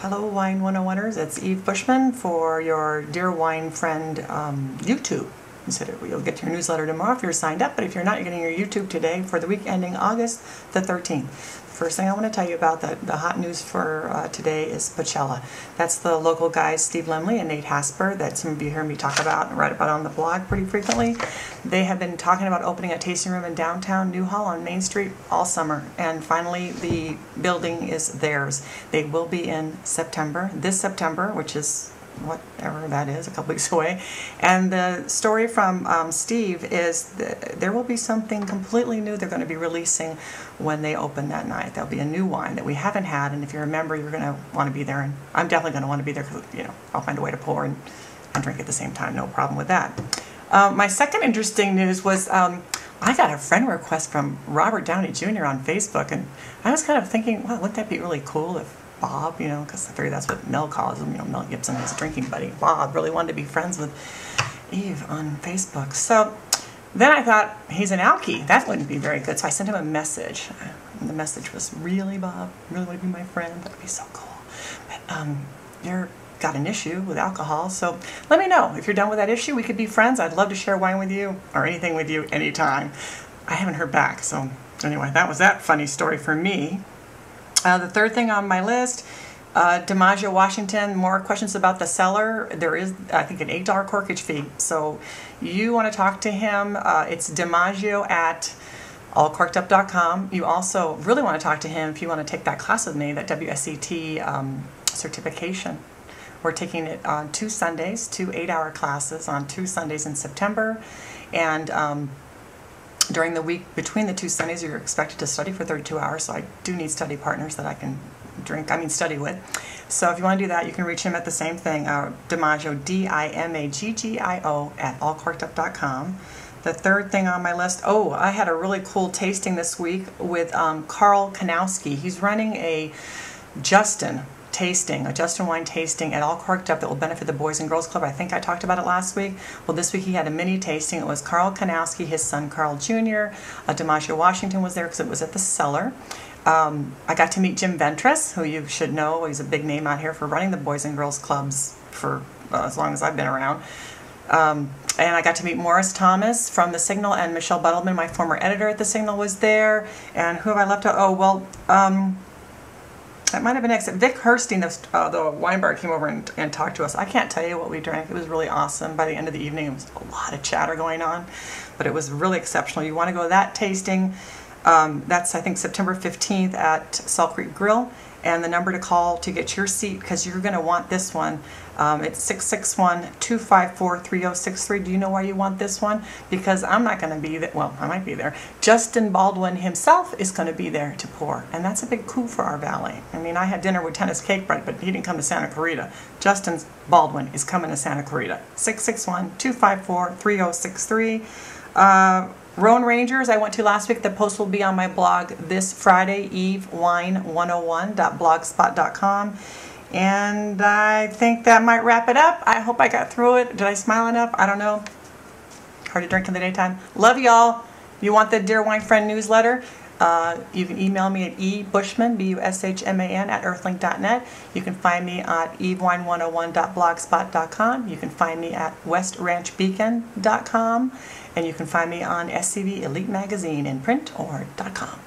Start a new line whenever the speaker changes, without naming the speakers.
Hello Wine 101ers, it's Eve Bushman for your Dear Wine Friend YouTube. You'll get your newsletter tomorrow if you're signed up, but if you're not, you're getting your YouTube today for the week ending August the 13th. First thing I want to tell you about the hot news for today is Pulchella. That's the local guys, Steve Lemley and Nate Hasper, that some of you hear me talk about and write about on the blog pretty frequently. They have been talking about opening a tasting room in downtown Newhall on Main Street all summer, and finally the building is theirs. They will be in September, this September, which is whatever that is, a couple weeks away. And the story from Steve is that there will be something completely new they're going to be releasing when they open that night. There'll be a new wine that we haven't had, and if you remember, you're going to want to be there, and I'm definitely going to want to be there because, you know, I'll find a way to pour and drink at the same time, no problem with that. My second interesting news was I got a friend request from Robert Downey Jr. on Facebook, and I was kind of thinking, wow, wouldn't that be really cool if Bob, you know, because I figured that's what Mel calls him, you know, Mel Gibson, his drinking buddy. Bob really wanted to be friends with Eve on Facebook. So then I thought, he's an alky. That wouldn't be very good. So I sent him a message. And the message was, really, Bob? Really want to be my friend? That would be so cool. But you're got an issue with alcohol, so let me know. If you're done with that issue, we could be friends. I'd love to share wine with you or anything with you anytime. I haven't heard back. So anyway, that was that funny story for me. The third thing on my list, DiMaggio, Washington, more questions about the cellar. There is, I think, an $8 corkage fee. So you want to talk to him, it's DiMaggio at allcorkedup.com. You also really want to talk to him if you want to take that class with me, that WSET certification. We're taking it on 2 Sundays, 2 8-hour classes on 2 Sundays in September. And during the week between the 2 Sundays, you're expected to study for 32 hours, so I do need study partners that I can study with. So if you want to do that, you can reach him at the same thing, DiMaggio, D-I-M-A-G-G-I-O at allcorkedup.com. The third thing on my list, I had a really cool tasting this week with Carl Kanowski. He's running a Justin wine tasting at All Corked Up that will benefit the Boys and Girls Club. I think I talked about it last week. Well, this week he had a mini tasting. It was Carl Kanowski, his son Carl Jr., DiMaggio, Washington was there because it was at the cellar. I got to meet Jim Ventress, who you should know. He's a big name out here for running the Boys and Girls Clubs for as long as I've been around. And I got to meet Morris Thomas from The Signal, and Michelle Buttleman, my former editor at The Signal, was there. And who have I left out? That might have been next. Vic Herstein, the wine bar, came over and talked to us. I can't tell you what we drank. It was really awesome. By the end of the evening, it was a lot of chatter going on, but it was really exceptional. You want to go to that tasting. That's, I think, September 15th at Salt Creek Grill. And the number to call to get your seat, because you're going to want this one, it's 661-254-3063. Do you know why you want this one? Because I'm not going to be there. Well, I might be there. Justin Baldwin himself is going to be there to pour, and that's a big coup for our valley. I mean, I had dinner with Tennis Cake Bread, but he didn't come to Santa Clarita. Justin Baldwin is coming to Santa Clarita. 661-254-3063. Rhone Rangers I went to last week. The post will be on my blog this Friday, evewine101.blogspot.com. And I think that might wrap it up. I hope I got through it. Did I smile enough? I don't know. Hard to drink in the daytime. Love y'all. You want the Dear Wine Friend newsletter? You can email me at ebushman, B-U-S-H-M-A-N, at earthlink.net. You can find me at evewine101.blogspot.com. You can find me at westranchbeacon.com. And you can find me on SCV Elite Magazine in print or .com.